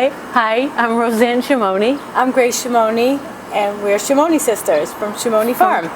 Hi, I'm Roseanne Scimone. I'm Grace Scimone, and we're Scimone sisters from Scimone Farm.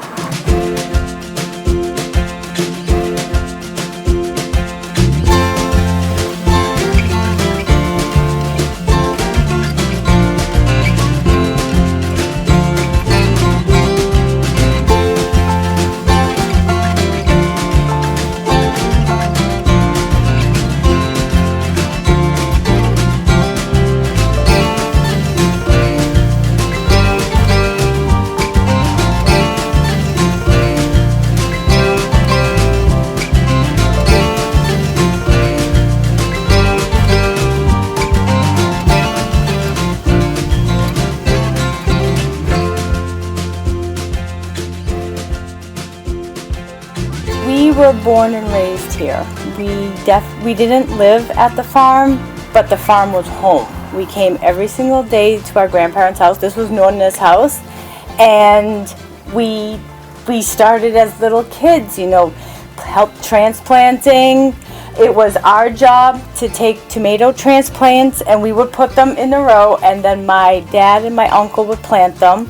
We were born and raised here. We didn't live at the farm, but the farm was home. We came every single day to our grandparents' house. This was Norna's house, and we started as little kids, help transplanting. It was our job to take tomato transplants, and we would put them in a row, and then my dad and my uncle would plant them.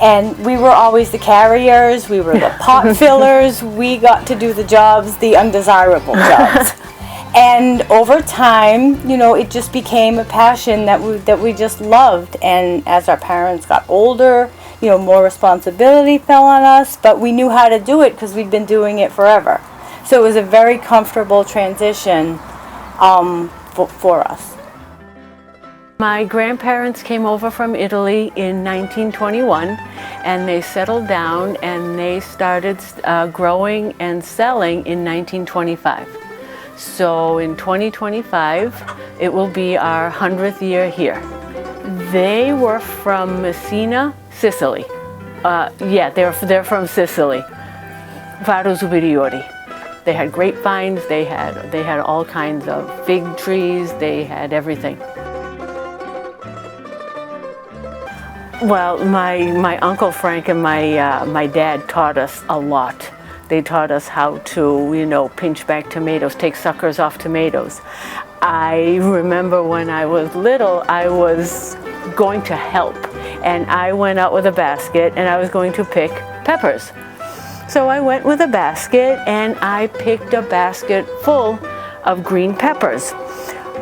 And we were always the carriers, we were the pot fillers, we got to do the jobs, the undesirable jobs. And over time, it just became a passion that we just loved. And as our parents got older, more responsibility fell on us, but we knew how to do it because we'd been doing it forever. So it was a very comfortable transition for us. My grandparents came over from Italy in 1921, and they settled down and they started growing and selling in 1925. So in 2025, it will be our 100th year here. They were from Messina, Sicily. They're from Sicily. Faro Superiore. They had grapevines, they had all kinds of fig trees, they had everything. Well, my Uncle Frank and my dad taught us a lot. They taught us how to, pinch back tomatoes, take suckers off tomatoes. I remember when I was little, I was going to help, and I went out with a basket and I was going to pick peppers. So I went with a basket and I picked a basket full of green peppers,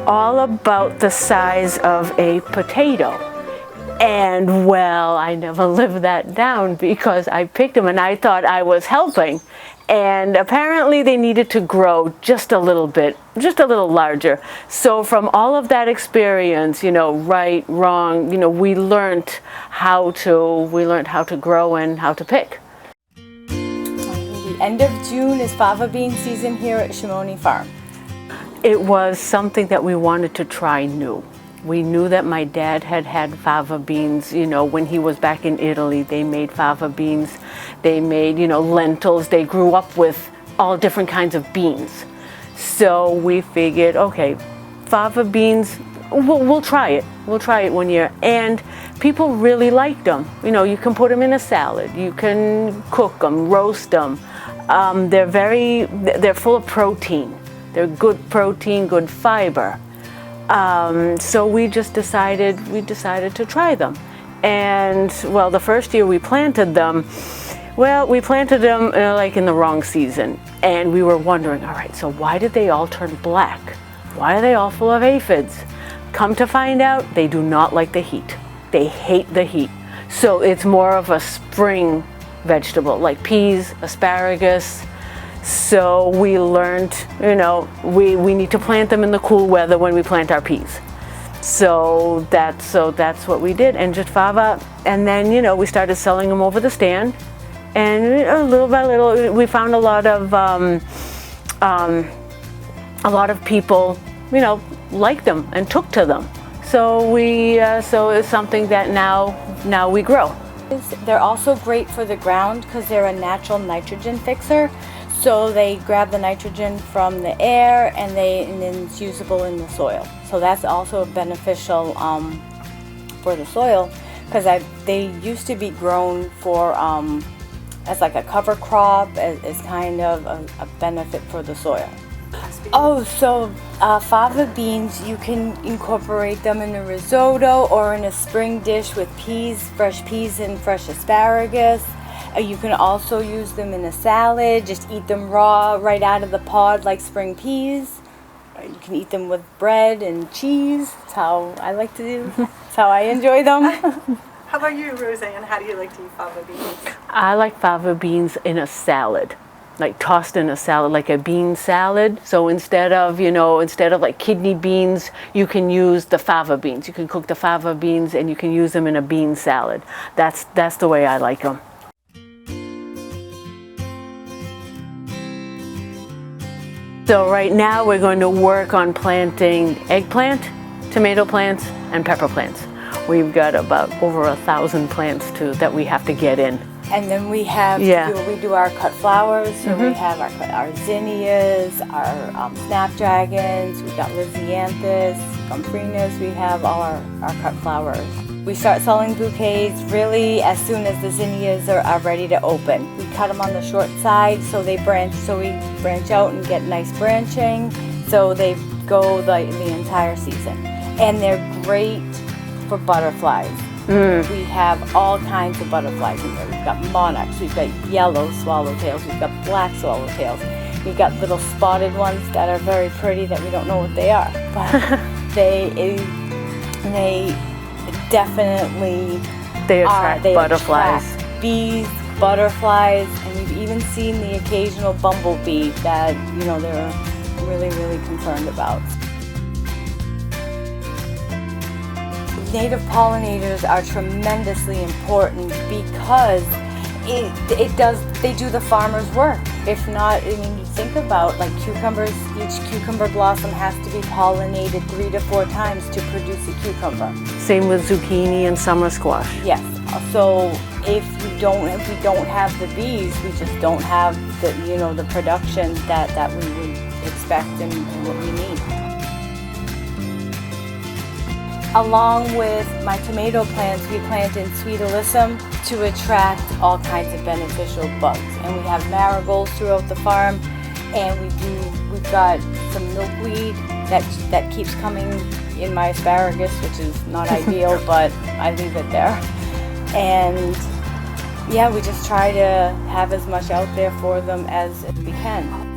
all about the size of a potato. And well, I never lived that down because I picked them and I thought I was helping. And apparently they needed to grow just a little bit, just a little larger. So from all of that experience, right, wrong, we learned how to grow and how to pick. The end of June is fava bean season here at Scimone Farm. It was something that we wanted to try new. We knew that my dad had fava beans, when he was back in Italy. They made fava beans, they made, lentils. They grew up with all different kinds of beans. So we figured, okay, fava beans, we'll try it. We'll try it one year. And people really liked them. You can put them in a salad. You can cook them, roast them. They're full of protein. They're good protein, good fiber. So we decided to try them. And well, the first year we planted them, like in the wrong season. And we were wondering, all right, so why did they all turn black? Why are they all full of aphids? Come to find out, they do not like the heat. They hate the heat. So it's more of a spring vegetable, like peas, asparagus. So we learned, we need to plant them in the cool weather when we plant our peas. So that's what we did, and just fava. And then, we started selling them over the stand. And little by little, we found a lot of people, liked them and took to them. So so it's something that now we grow. They're also great for the ground because they're a natural nitrogen fixer. So they grab the nitrogen from the air and then it's usable in the soil. So that's also beneficial for the soil because they used to be grown for as like a cover crop, as kind of a benefit for the soil. beans? Oh, so fava beans, you can incorporate them in a risotto or in a spring dish with peas, fresh peas and fresh asparagus. You can also use them in a salad, just eat them raw right out of the pod like spring peas. You can eat them with bread and cheese. That's how I like to do. That's how I enjoy them. How about you, Roseanne? How do you like to eat fava beans? I like fava beans in a salad, like tossed in a salad, like a bean salad. So instead of like kidney beans, you can use the fava beans. You can cook the fava beans and you can use them in a bean salad. That's the way I like them. So right now we're going to work on planting eggplant, tomato plants, and pepper plants. We've got about over 1,000 plants that we have to get in. And then we have we do our cut flowers. So we have our zinnias, our snapdragons. We've got lysianthus, gomphrena. We have all our cut flowers. We start selling bouquets really as soon as the zinnias are ready to open. We cut them on the short side so they branch. So we branch out and get nice branching. So they go the entire season, and they're great for butterflies. We have all kinds of butterflies in there. We've got monarchs, we've got yellow swallowtails, we've got black swallowtails. We've got little spotted ones that are very pretty that we don't know what they are. But they definitely attract butterflies. Attract bees, butterflies, and we've even seen the occasional bumblebee that they're really, really concerned about. Native pollinators are tremendously important because they do the farmer's work. If not, I mean, you think about like cucumbers, each cucumber blossom has to be pollinated 3 to 4 times to produce a cucumber. Same with zucchini and summer squash. Yes. So if we don't have the bees, we just don't have the production that we would expect and what we need. Along with my tomato plants, we plant in sweet alyssum to attract all kinds of beneficial bugs. And we have marigolds throughout the farm, and we've got some milkweed that keeps coming in my asparagus, which is not ideal, but I leave it there. And yeah, we just try to have as much out there for them as we can.